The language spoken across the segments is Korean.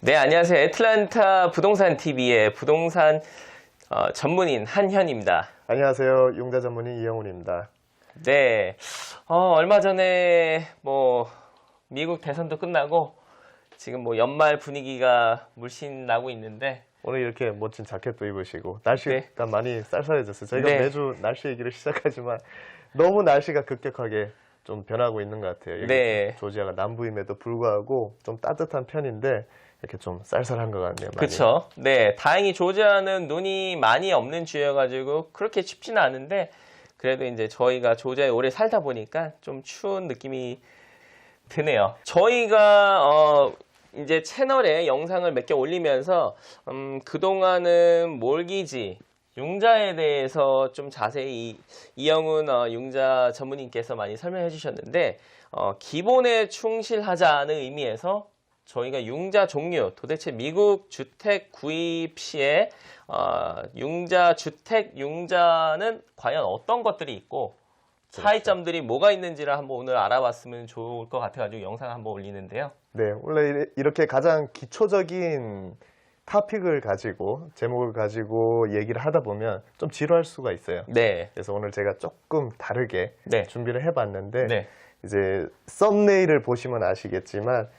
네, 안녕하세요. 애틀란타 부동산 TV의 부동산 전문인 한현입니다. 안녕하세요. 융자 전문의 이영훈입니다. 네, 얼마 전에 미국 대선도 끝나고 지금 연말 분위기가 물씬 나고 있는데 오늘 이렇게 멋진 자켓도 입으시고 날씨가 네. 많이 쌀쌀해졌어요. 저희가 네. 매주 날씨 얘기를 시작하지만 너무 날씨가 급격하게 좀 변하고 있는 것 같아요. 여기 네. 조지아가 남부임에도 불구하고 좀 따뜻한 편인데 이렇게 좀 쌀쌀한 것 같네요. 많이. 그렇죠. 네, 다행히 조지아는 눈이 많이 없는 주여가지고 그렇게 춥지는 않은데 그래도 이제 저희가 조지아에 오래 살다 보니까 좀 추운 느낌이 드네요. 저희가 이제 채널에 영상을 몇 개 올리면서 그동안은 몰기지 융자에 대해서 좀 자세히 이영훈 융자 전문인께서 많이 설명해 주셨는데 기본에 충실하자는 의미에서 저희가 융자 종류, 도대체 미국 주택 구입 시에 융자 주택 융자는 과연 어떤 것들이 있고 차이점들이 뭐가 있는지를 한번 오늘 알아봤으면 좋을 것 같아가지고 영상 한번 올리는데요. 네, 원래 이렇게 가장 기초적인 토픽을 가지고 제목을 가지고 얘기를 하다 보면 좀 지루할 수가 있어요. 네. 그래서 오늘 제가 조금 다르게 네. 준비를 해봤는데 네. 이제 썸네일을 보시면 아시겠지만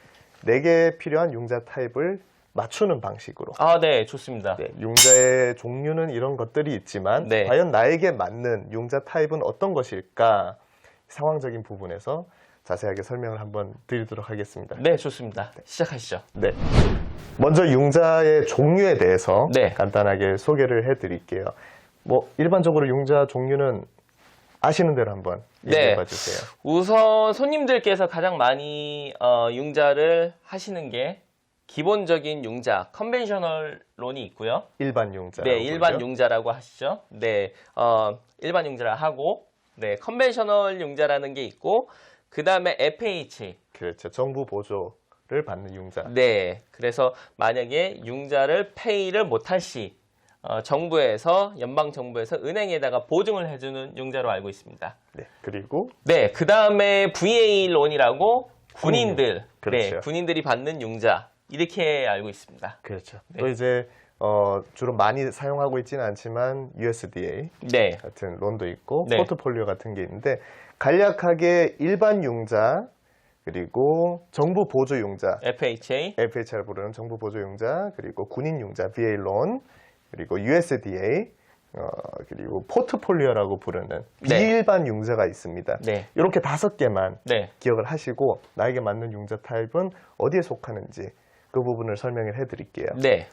4개 필요한 융자 타입을 맞추는 방식으로 네, 좋습니다. 네, 융자의 종류는 이런 것들이 있지만 네. 과연 나에게 맞는 융자 타입은 어떤 것일까 상황적인 부분에서 자세하게 설명을 한번 드리도록 하겠습니다. 네, 좋습니다. 시작하시죠. 네. 먼저 융자의 종류에 대해서 네. 간단하게 소개를 해드릴게요. 일반적으로 융자 종류는 아시는 대로 한번 얘기해 봐 주세요. 우선 손님들께서 가장 많이 융자를 하시는 게 기본적인 융자, 컨벤셔널 론이 있고요. 일반 융자. 네, 일반 융자라고 하시죠. 네, 일반 융자를 하고, 네, 컨벤셔널 융자라는 게 있고, 그 다음에 FH. 그렇죠. 정부 보조를 받는 융자. 네, 그래서 만약에 융자를 페이를 못할 시, 정부에서, 연방정부에서 은행에다가 보증을 해주는 융자로 알고 있습니다. 네, 그리고 네, 그 다음에 VA 론이라고 군인들, 그렇죠. 네, 군인들이 받는 융자, 이렇게 알고 있습니다. 그렇죠. 네. 또 이제 주로 많이 사용하고 있지는 않지만 USDA 네, 같은 론도 있고 네. 포트폴리오 같은 게 있는데 간략하게 일반 융자 그리고 정부 보조 융자 FHA, FHR 부르는 정부 보조 융자 그리고 군인 융자 VA 론 그리고 USDA 그리고 포트폴리오라고 부르는 네. 비일반 융자가 있습니다. 네, 이렇게 5개만 네, 기억을 하시고 나에게 맞는 융자 타입은 어디에 속하는지 그 부분을 설명을 해드릴게요. 네,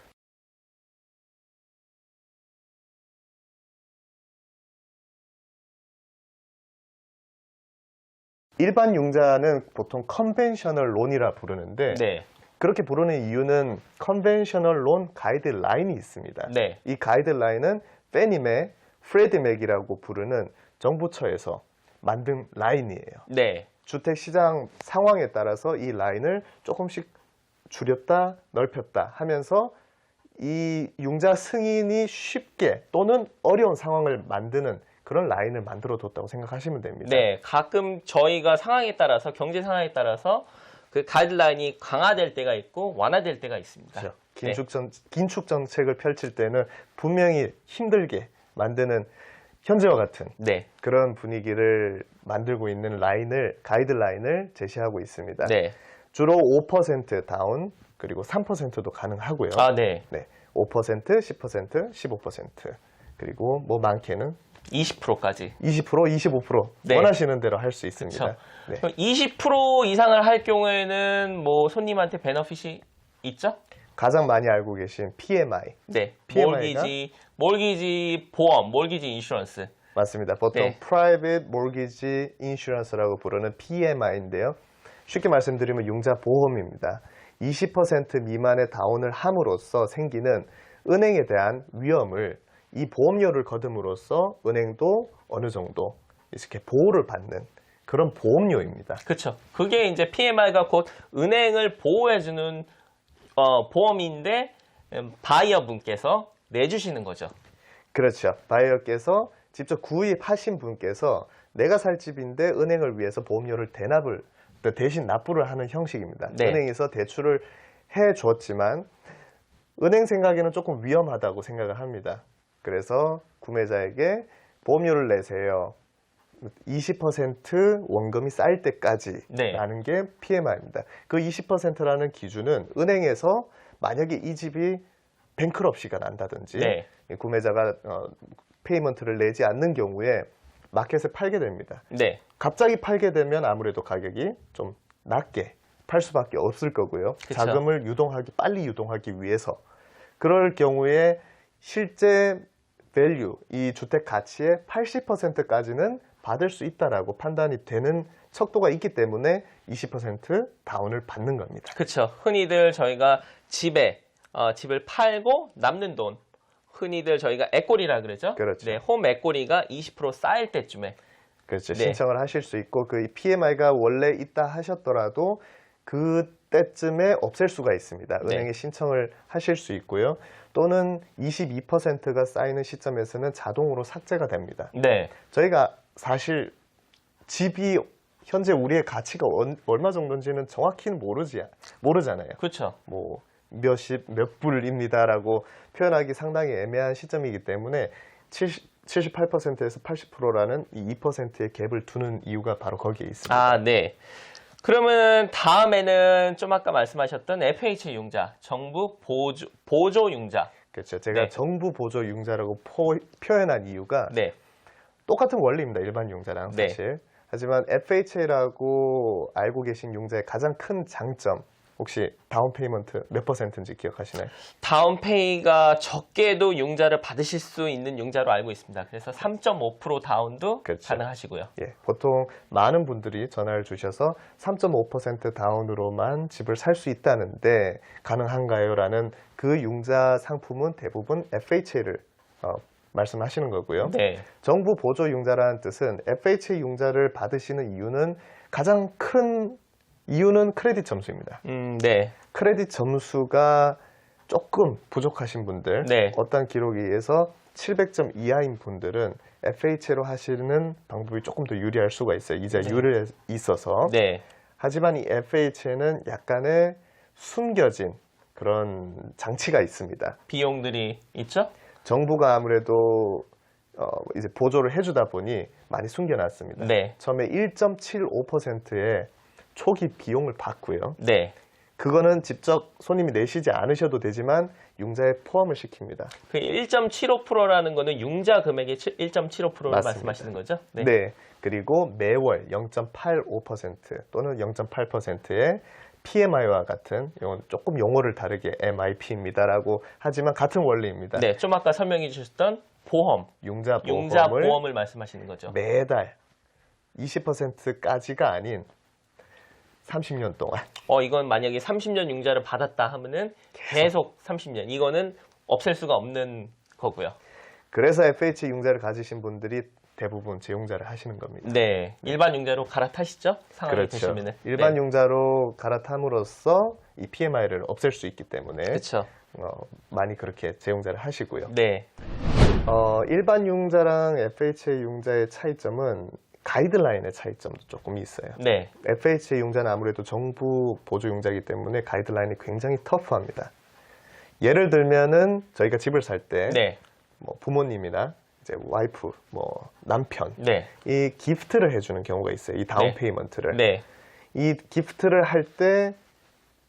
일반 융자는 보통 컨벤셔널 론이라 부르는데 네, 그렇게 부르는 이유는 컨벤셔널 론 가이드라인이 있습니다. 네, 이 가이드라인은 페니맥, 프레드맥이라고 부르는 정부처에서 만든 라인이에요. 네, 주택시장 상황에 따라서 이 라인을 조금씩 줄였다 넓혔다 하면서 이 융자 승인이 쉽게 또는 어려운 상황을 만드는 그런 라인을 만들어 뒀다고 생각하시면 됩니다. 네. 가끔 저희가 상황에 따라서, 경제 상황에 따라서 그 가이드라인이 강화될 때가 있고 완화될 때가 있습니다. 그렇죠. 네. 긴축 정책을 펼칠 때는 분명히 힘들게 만드는 현재와 같은 네, 그런 분위기를 만들고 있는 가이드라인을 제시하고 있습니다. 네, 주로 5% 다운 그리고 3%도 가능하고요. 네. 네, 5%, 10%, 15% 그리고 많게는 20%까지. 20%, 25% 네. 원하시는 대로 할 수 있습니다. 그렇죠. 네. 20% 이상을 할 경우에는 손님한테 베너핏이 있죠? 가장 많이 알고 계신 PMI 네. PMI 가? 몰기지 보험, 몰기지 인슈런스. 맞습니다. 보통 네. Private Mortgage Insurance라고 부르는 PMI인데요. 쉽게 말씀드리면 융자 보험입니다. 20% 미만의 다운을 함으로써 생기는 은행에 대한 위험을 이 보험료를 거둠으로써 은행도 어느 정도 이렇게 보호를 받는 그런 보험료입니다. 그렇죠. 그게 이제 PMI가 곧 은행을 보호해주는 보험인데 바이어 분께서 내주시는 거죠. 그렇죠. 바이어께서 직접 구입하신 분께서 내가 살 집인데 은행을 위해서 보험료를 대신 납부를 하는 형식입니다. 네. 은행에서 대출을 해줬지만 은행 생각에는 조금 위험하다고 생각을 합니다. 그래서 구매자에게 보험료를 내세요. 20% 원금이 쌓일 때까지 네. 라는 게 PMI입니다. 그 20%라는 기준은 은행에서 만약에 이 집이 뱅크럽시가 난다든지 네. 구매자가 페이먼트를 내지 않는 경우에 마켓에 팔게 됩니다. 네. 갑자기 팔게 되면 아무래도 가격이 좀 낮게 팔 수밖에 없을 거고요. 그쵸. 자금을 빨리 유동하기 위해서. 그럴 경우에 실제 밸류, 이 주택 가치의 80%까지는 받을 수 있다라고 판단이 되는 척도가 있기 때문에 20% 다운을 받는 겁니다. 그렇죠. 흔히들 저희가 집을 팔고 남는 돈, 흔히들 저희가 에꼬리라 그러죠. 그렇죠. 네, 홈 에꼬리가 20% 쌓일 때쯤에 그렇죠. 네. 신청을 하실 수 있고 그 PMI가 원래 있다 하셨더라도 그때쯤에 없앨 수가 있습니다. 네. 은행에 신청을 하실 수 있고요. 또는 22%가 쌓이는 시점에서는 자동으로 삭제가 됩니다. 네. 저희가 사실 집이 현재 우리의 가치가 얼마 정도인지는 정확히는 모르잖아요. 그렇죠. 뭐 몇 불입니다라고 표현하기 상당히 애매한 시점이기 때문에 78%에서 80%라는 이 2%의 갭을 두는 이유가 바로 거기에 있습니다. 아, 네. 그러면 다음에는 좀 아까 말씀하셨던 FHA 융자, 정부 보조 융자. 그렇죠. 제가 네. 정부 보조 융자라고 표현한 이유가 네. 똑같은 원리입니다. 일반 융자랑 네. 사실. 하지만 FHA라고 알고 계신 융자의 가장 큰 장점, 혹시 다운 페이먼트 몇 %인지 기억하시나요? 다운페이가 적게도 융자를 받으실 수 있는 융자로 알고 있습니다. 그래서 3.5% 다운도 그렇죠. 가능하시고요. 예, 보통 많은 분들이 전화를 주셔서 3.5% 다운으로만 집을 살 수 있다는데 가능한가요? 라는 그 융자 상품은 대부분 FHA를 말씀하시는 거고요. 네. 정부 보조 융자라는 뜻은 FHA 융자를 받으시는 이유는 가장 큰 이유는 크레딧 점수입니다. 네. 크레딧 점수가 조금 부족하신 분들, 네. 어떤 기록에 의해서 700점 이하인 분들은 FHA로 하시는 방법이 조금 더 유리할 수가 있어요. 이자율에 있어서. 네. 하지만 이 FHA는 약간의 숨겨진 그런 장치가 있습니다. 비용들이 있죠? 정부가 아무래도 이제 보조를 해주다 보니 많이 숨겨놨습니다. 네. 처음에 1.75%의 초기 비용을 받고요. 네. 그거는 직접 손님이 내시지 않으셔도 되지만 융자에 포함을 시킵니다. 그 1.75%라는 거는 융자 금액의 1.75%를 맞습니다. 말씀하시는 거죠? 네. 그리고 매월 0.85% 또는 0.8%의 PMI와 같은 이건 조금 용어를 다르게 MIP입니다라고 하지만 같은 원리입니다. 네. 좀 아까 설명해 주셨던 보험, 융자 융자 보험을 보험을 말씀하시는 거죠. 매달 20%까지가 아닌 30년 동안 이건 만약에 30년 융자를 받았다 하면은 계속 30년. 이거는 없앨 수가 없는 거고요. 그래서 FHA 융자를 가지신 분들이 대부분 재융자를 하시는 겁니다. 네. 일반 융자로 갈아타시죠? 상황이 그렇죠. 되시면은. 일반 네. 융자로 갈아탐으로써 이 PMI를 없앨 수 있기 때문에 그렇죠. 많이 그렇게 재융자를 하시고요. 네. 일반 융자랑 FHA 융자의 차이점은 가이드라인의 차이점도 조금 있어요. 네. FHA 융자는 아무래도 정부 보조 융자이기 때문에 가이드라인이 굉장히 터프합니다. 예를 들면은 저희가 집을 살 때 네. 뭐 부모님이나 이제 와이프, 뭐 남편 네. 이 기프트를 해주는 경우가 있어요. 이 다운 네. 페이먼트를. 네. 이 기프트를 할 때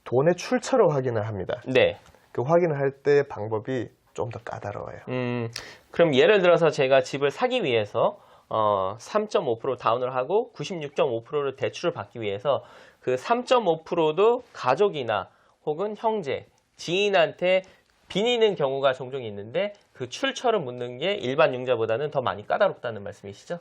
돈의 출처를 확인을 합니다. 네. 그 확인을 할 때 방법이 좀 더 까다로워요. 그럼 예를 들어서 제가 집을 사기 위해서 3.5% 다운을 하고 96.5%를 대출을 받기 위해서 그 3.5%도 가족이나 혹은 형제, 지인한테 빚는 경우가 종종 있는데 그 출처를 묻는 게 일반 융자보다는 더 많이 까다롭다는 말씀이시죠?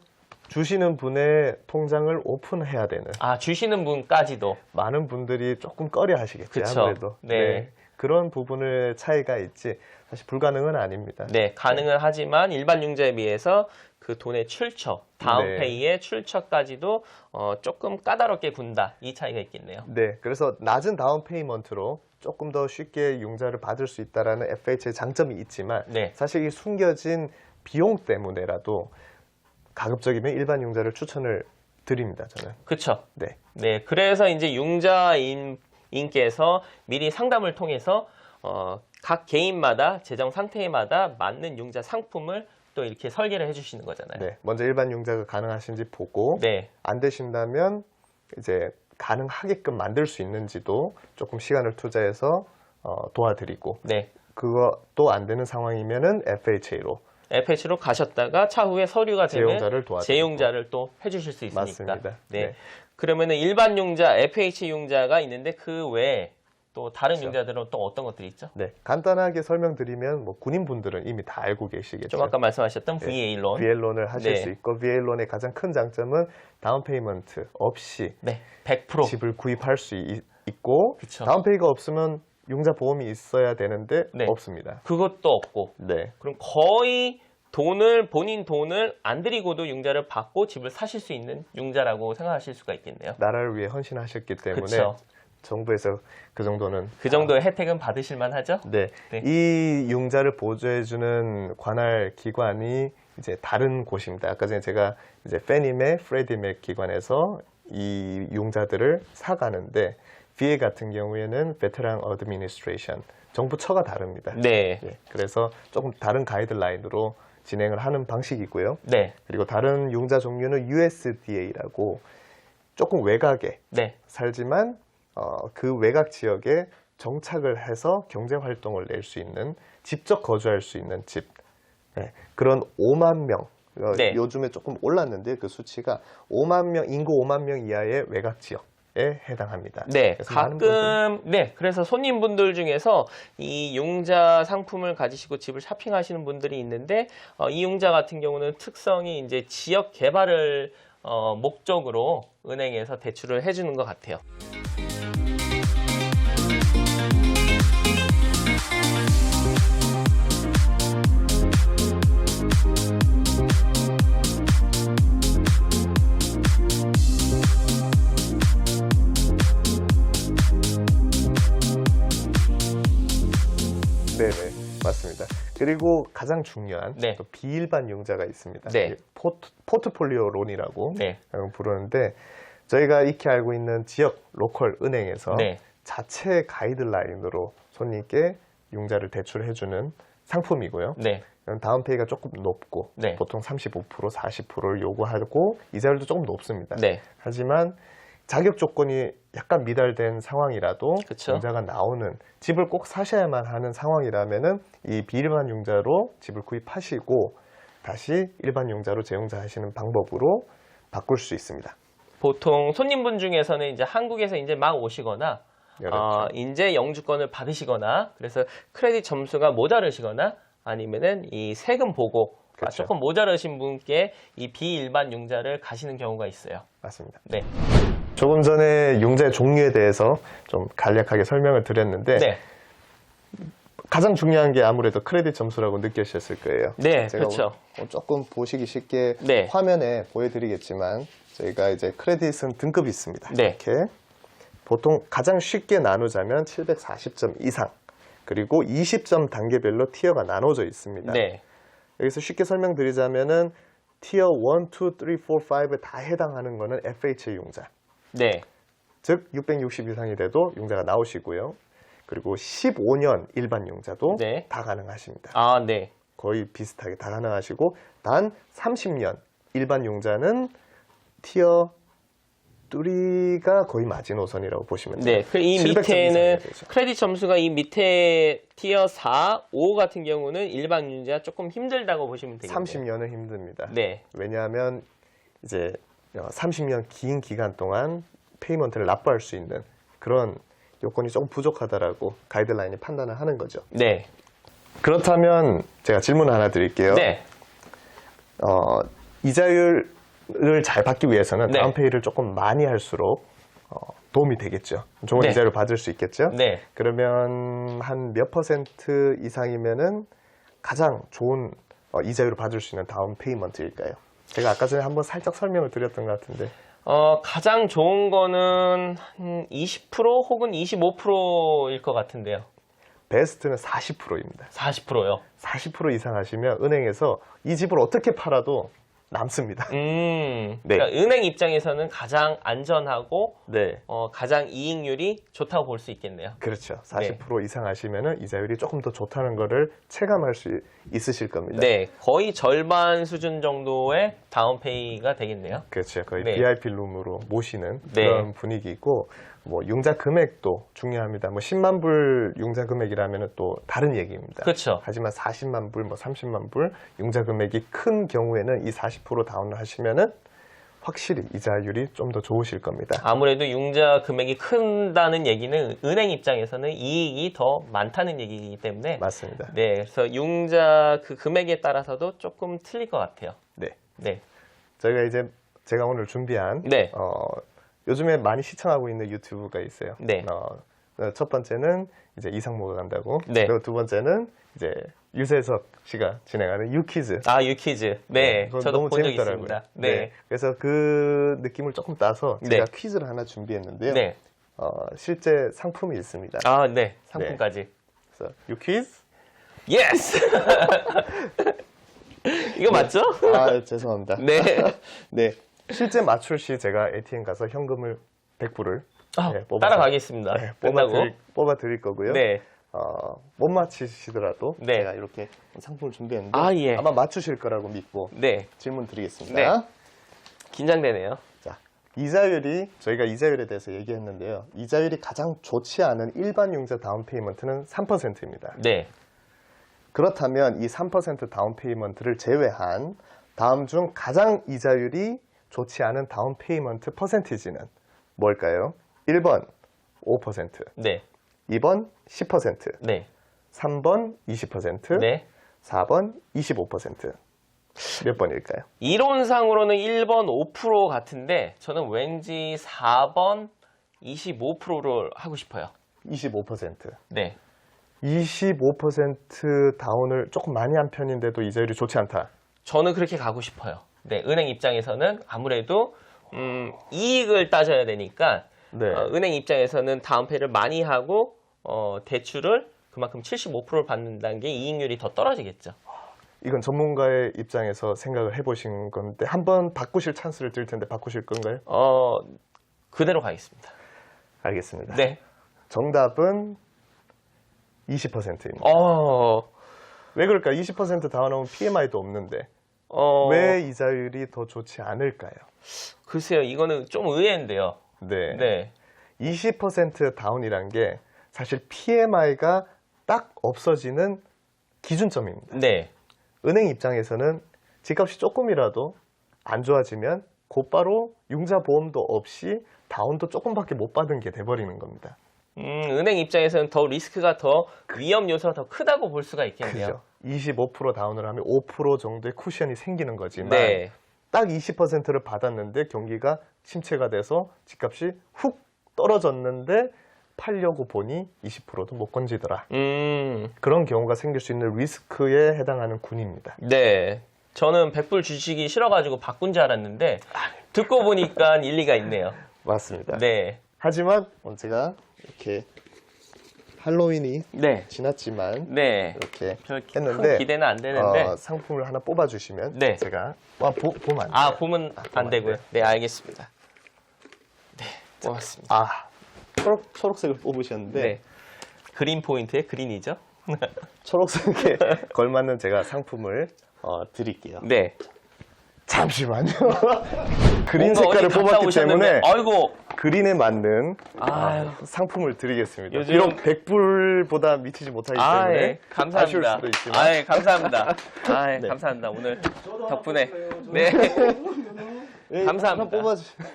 주시는 분의 통장을 오픈해야 되는 아, 주시는 분까지도. 많은 분들이 조금 꺼려 하시겠죠. 그쵸. 아무래도. 네. 그런 부분의 차이가 있지 사실 불가능은 아닙니다. 네, 가능은 하지만 일반 융자에 비해서 그 돈의 출처, 다운페이의 출처까지도 조금 까다롭게 군다. 이 차이가 있겠네요. 네, 그래서 낮은 다운 페이먼트로 조금 더 쉽게 융자를 받을 수 있다라는 FH의 장점이 있지만 네. 사실 이 숨겨진 비용 때문에라도 가급적이면 일반 융자를 추천을 드립니다. 저는. 그렇죠. 네, 네, 그래서 이제 융자인 인께서 미리 상담을 통해서 각 개인마다 재정 상태마다 맞는 융자 상품을 또 이렇게 설계를 해주시는 거잖아요. 네, 먼저 일반 융자가 가능하신지 보고 네. 안 되신다면 이제 가능하게끔 만들 수 있는지도 조금 시간을 투자해서 도와드리고 네. 그것도 안 되는 상황이면은 FHA로 FH로 가셨다가 차후에 서류가 되면 재용자를 도와드리고. 재용자를 또 해주실 수 있으니까. 맞습니다. 네. 네. 그러면은 일반 융자, FH 융자가 있는데 그 외에 또 다른 그렇죠. 융자들은 또 어떤 것들이 있죠? 네, 간단하게 설명드리면 뭐 군인분들은 이미 다 알고 계시겠죠. 좀 아까 말씀하셨던 네, VA 론. VA론을 하실 네. 수 있고 VA론의 가장 큰 장점은 다운 페이먼트 없이 네. 100%. 집을 구입할 수 있고 그쵸. 다운 페이가 없으면 융자 보험이 있어야 되는데 네. 없습니다. 그것도 없고. 네, 그럼 거의 본인 돈을 안 들이고도 융자를 받고 집을 사실 수 있는 융자라고 생각하실 수가 있겠네요. 나라를 위해 헌신하셨기 때문에 그쵸. 정부에서 그 정도는 그 정도의 혜택은 받으실 만하죠? 네. 네. 이 융자를 보조해주는 관할 기관이 이제 다른 곳입니다. 아까 전에 제가 이제 페니맥, 프레디맥 기관에서 이 융자들을 사가는데 VA 같은 경우에는 베테랑 어드미니스트레이션 정부 처가 다릅니다. 네. 예, 그래서 조금 다른 가이드라인으로 진행을 하는 방식이고요. 네. 그리고 다른 융자 종류는 USDA라고 조금 외곽에 네. 살지만 그 외곽 지역에 정착을 해서 경제 활동을 낼 수 있는 직접 거주할 수 있는 집 네, 그런 5만 명 네. 요즘에 조금 올랐는데 그 수치가 5만 명 인구 5만 명 이하의 외곽 지역에 해당합니다. 네, 그래서 많은 가끔, 네, 그래서 손님분들 중에서 이 융자 상품을 가지시고 집을 쇼핑하시는 분들이 있는데, 이 융자 같은 경우는 특성이 이제 지역 개발을 목적으로 은행에서 대출을 해주는 것 같아요. 네네 맞습니다. 그리고 가장 중요한 네. 또 비일반 융자가 있습니다. 네. 포트폴리오 론이라고 네. 부르는데 저희가 익히 알고 있는 지역 로컬 은행에서 네. 자체 가이드라인으로 손님께 융자를 대출해주는 상품이고요. 네. 다운페이가 조금 높고 네. 보통 35%, 40%를 요구하고 이자율도 조금 높습니다. 네. 하지만 자격 조건이 약간 미달된 상황이라도 그쵸. 융자가 나오는 집을 꼭 사셔야만 하는 상황이라면은 이 비일반 융자로 집을 구입하시고 다시 일반 융자로 재융자 하시는 방법으로 바꿀 수 있습니다. 보통 손님분 중에서는 이제 한국에서 이제 막 오시거나, 그렇죠. 이제 영주권을 받으시거나, 그래서 크레딧 점수가 모자르시거나, 아니면은 이 세금 보고가 그렇죠. 조금 모자르신 분께 이 비일반 융자를 가시는 경우가 있어요. 맞습니다. 네. 조금 전에 융자의 종류에 대해서 좀 간략하게 설명을 드렸는데 네. 가장 중요한 게 아무래도 크레딧 점수라고 느끼셨을 거예요. 네, 제가 그렇죠. 조금 보시기 쉽게 네. 화면에 보여드리겠지만 저희가 이제 크레딧은 등급이 있습니다. 네. 이렇게 보통 가장 쉽게 나누자면 740점 이상 그리고 20점 단계별로 티어가 나눠져 있습니다. 네. 여기서 쉽게 설명드리자면은 티어 1, 2, 3, 4, 5에 다 해당하는 거는 FHA 융자. 네. 즉 660 이상이 돼도 융자가 나오시고요. 그리고 15년 일반 융자도 네. 다 가능하십니다. 아, 네. 거의 비슷하게 다 가능하시고 단 30년 일반 융자는 티어 3가 거의 마지노선이라고 보시면 돼요. 네. 이 700점 밑에는 이상이 되죠. 크레딧 점수가 이 밑에 티어 4, 5 같은 경우는 일반 융자 조금 힘들다고 보시면 되겠네요. 30년은 힘듭니다. 네. 왜냐하면 이제 30년 긴 기간 동안 페이먼트를 납부할 수 있는 그런 요건이 조금 부족하다라고 가이드라인이 판단을 하는 거죠. 네. 그렇다면 제가 질문 하나 드릴게요. 네. 이자율을 잘 받기 위해서는 네. 다운페이를 조금 많이 할수록 도움이 되겠죠. 좋은 네. 이자율을 받을 수 있겠죠. 네. 그러면 한 몇 % 이상이면은 가장 좋은 이자율을 받을 수 있는 다운 페이먼트일까요? 제가 아까 전에 한번 살짝 설명을 드렸던 것 같은데 가장 좋은 거는 한 20% 혹은 25%일 것 같은데요. 베스트는 40%입니다. 40%요. 40% 이상 하시면 은행에서 이 집을 어떻게 팔아도 남습니다. 그러니까 은행 입장에서는 가장 안전하고 네. 가장 이익률이 좋다고 볼 수 있겠네요. 그렇죠. 40% 이상 하시면은 이자율이 조금 더 좋다는 거를 체감할 수 있으실 겁니다. 네, 거의 절반 수준 정도의 다운페이가 되겠네요. 그렇죠. 거의 네. VIP 룸으로 모시는 네. 그런 분위기고, 뭐 융자 금액도 중요합니다. 뭐 10만 불 융자 금액이라면 또 다른 얘기입니다. 그렇죠. 하지만 40만 불, 뭐 30만 불 융자 금액이 큰 경우에는 이 40% 다운을 하시면은 확실히 이자율이 좀 더 좋으실 겁니다. 아무래도 융자 금액이 큰다는 얘기는 은행 입장에서는 이익이 더 많다는 얘기이기 때문에 맞습니다. 네, 그래서 융자 그 금액에 따라서도 조금 틀릴 것 같아요. 네. 네, 저희가 이제 제가 오늘 준비한 네. 요즘에 많이 시청하고 있는 유튜브가 있어요. 네. 첫 번째는 이제 이상모가 간다고. 네. 그리고 두 번째는 이제 유재석 씨가 진행하는 유키즈. 아, 유퀴즈. 네, 그건 저도 너무 본 적 재밌더라고요. 있습니다. 네, 그래서 그 느낌을 조금 따서 제가 네. 퀴즈를 하나 준비했는데요. 네. 실제 상품이 있습니다. 아, 네, 상품까지. 그래서 유퀴즈. 예스. 이거 맞죠? 아, 죄송합니다. 네. 네. 실제 맞출 시 제가 ATM 가서 현금을 100불을 따라가겠습니다. 끝나고. 뽑아 드릴 거고요. 네. 못 맞히시더라도 네. 제가 이렇게 상품을 준비했는데 아, 예. 아마 맞추실 거라고 믿고 네. 질문 드리겠습니다. 네. 긴장되네요. 자, 이자율이 저희가 이자율에 대해서 얘기했는데요. 이자율이 가장 좋지 않은 일반 융자 다운 페이먼트는 3%입니다. 네. 그렇다면 이 3% 다운 페이먼트를 제외한 다음 중 가장 이자율이 좋지 않은 다운 페이먼트 퍼센티지는 뭘까요? 1번 5%, 네. 2번 10%, 네. 3번 20%, 네. 4번 25%. 몇 번일까요? 이론상으로는 1번 5% 같은데 저는 왠지 4번 25%를 하고 싶어요. 25%. 네. 25% 다운을 조금 많이 한 편인데도 이자율이 좋지 않다. 저는 그렇게 가고 싶어요. 네. 은행 입장에서는 아무래도 이익을 따져야 되니까 네. 은행 입장에서는 다운페이를 많이 하고 대출을 그만큼 75%를 받는다는 게 이익률이 더 떨어지겠죠. 이건 전문가의 입장에서 생각을 해보신 건데 한번 바꾸실 찬스를 드릴 텐데 바꾸실 건가요? 그대로 가겠습니다. 알겠습니다. 네. 정답은 20%입니다. 왜 그럴까? 20% 다운하면 PMI도 없는데 왜 이자율이 더 좋지 않을까요? 글쎄요, 이거는 좀 의외인데요. 네. 네. 20% 다운이란 게 사실 PMI가 딱 없어지는 기준점입니다. 네. 은행 입장에서는 집값이 조금이라도 안 좋아지면 곧바로 융자 보험도 없이 다운도 조금밖에 못 받은 게 돼버리는 겁니다. 은행 입장에서는 더 리스크가 더 위험 요소가 더 크다고 볼 수가 있겠네요. 그죠? 25% 다운을 하면 5% 정도의 쿠션이 생기는 거지만 네. 딱 20%를 받았는데 경기가 침체가 돼서 집값이 훅 떨어졌는데 팔려고 보니 20%도 못 건지더라. 그런 경우가 생길 수 있는 리스크에 해당하는 군입니다. 네. 저는 100불 주식이 싫어가지고 바꾼 줄 알았는데 듣고 보니까 일리가 있네요. 맞습니다. 네. 하지만 제가 이렇게 할로윈이 네. 지났지만 네. 이렇게 별 했는데 큰 기대는 안 되는데. 상품을 하나 뽑아주시면 네. 제가 보면 안 돼요. 보면 안 되고요. 네, 알겠습니다. 네, 뽑았습니다. 초록색을 뽑으셨는데 네. 그린 포인트의 그린이죠? 초록색에 걸맞는 제가 상품을 드릴게요. 네. 잠시만요. 그린 뭔가 색깔을 어디 갔다 뽑았기 오셨는데, 때문에 아이고. 그린에 맞는 아유. 상품을 드리겠습니다. 요즘- 비록 100불보다 미치지 못하기 때문에 예, 아쉬울 감사합니다. 수도 있지만 예, 감사합니다. 네. 감사합니다. 오늘 덕분에. 네. 감사합니다. 하나 뽑아주세요.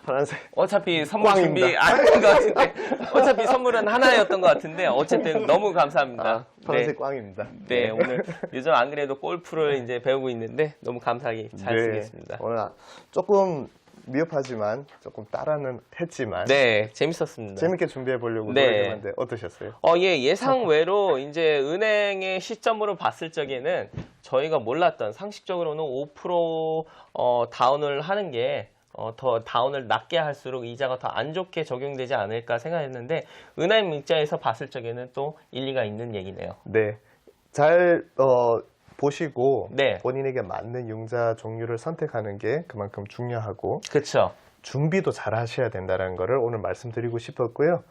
파란색. 어차피 선물 꽝입니다. 준비 안 한 것 같은데, 어차피 선물은 하나였던 것 같은데, 어쨌든 너무 감사합니다. 파란색 꽝입니다. 네, 오늘 요즘 안 그래도 골프를 이제 배우고 있는데, 너무 감사하게 잘 쓰겠습니다. 오늘 조금 미흡하지만 조금 따라는 했지만 네, 재밌었습니다. 재밌게 준비해 보려고 네. 노력했는데 어떠셨어요? 예, 예상 외로 이제 은행의 시점으로 봤을 적에는 저희가 몰랐던 상식적으로는 5% 다운을 하는 게 더 다운을 낮게 할수록 이자가 더 안 좋게 적용되지 않을까 생각했는데 은행 입장에서 봤을 적에는 또 일리가 있는 얘기네요. 네. 잘 보시고 네. 본인에게 맞는 융자 종류를 선택하는 게 그만큼 중요하고 그렇죠. 준비도 잘 하셔야 된다는 거를 오늘 말씀드리고 싶었고요.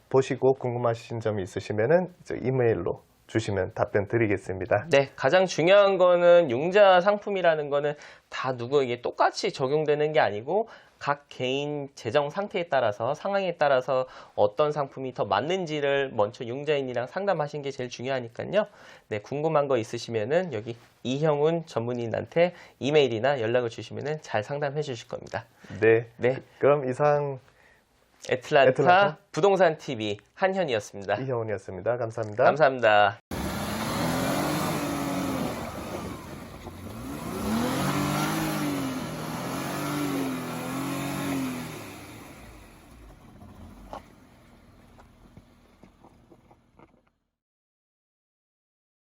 보시고 궁금하신 점이 있으시면은 이메일로 주시면 답변 드리겠습니다. 네, 가장 중요한 거는 융자 상품이라는 거는 다 누구에게 똑같이 적용되는 게 아니고 각 개인 재정 상태에 따라서 상황에 따라서 어떤 상품이 더 맞는지를 먼저 융자인이랑 상담하시는 게 제일 중요하니까요. 네, 궁금한 거 있으시면은 여기 이형훈 전문인한테 이메일이나 연락을 주시면은 잘 상담해 주실 겁니다. 네. 네, 그럼 이상 애틀란타 애틀란타 부동산 TV 한현이었습니다. 이형훈이었습니다. 감사합니다. 감사합니다.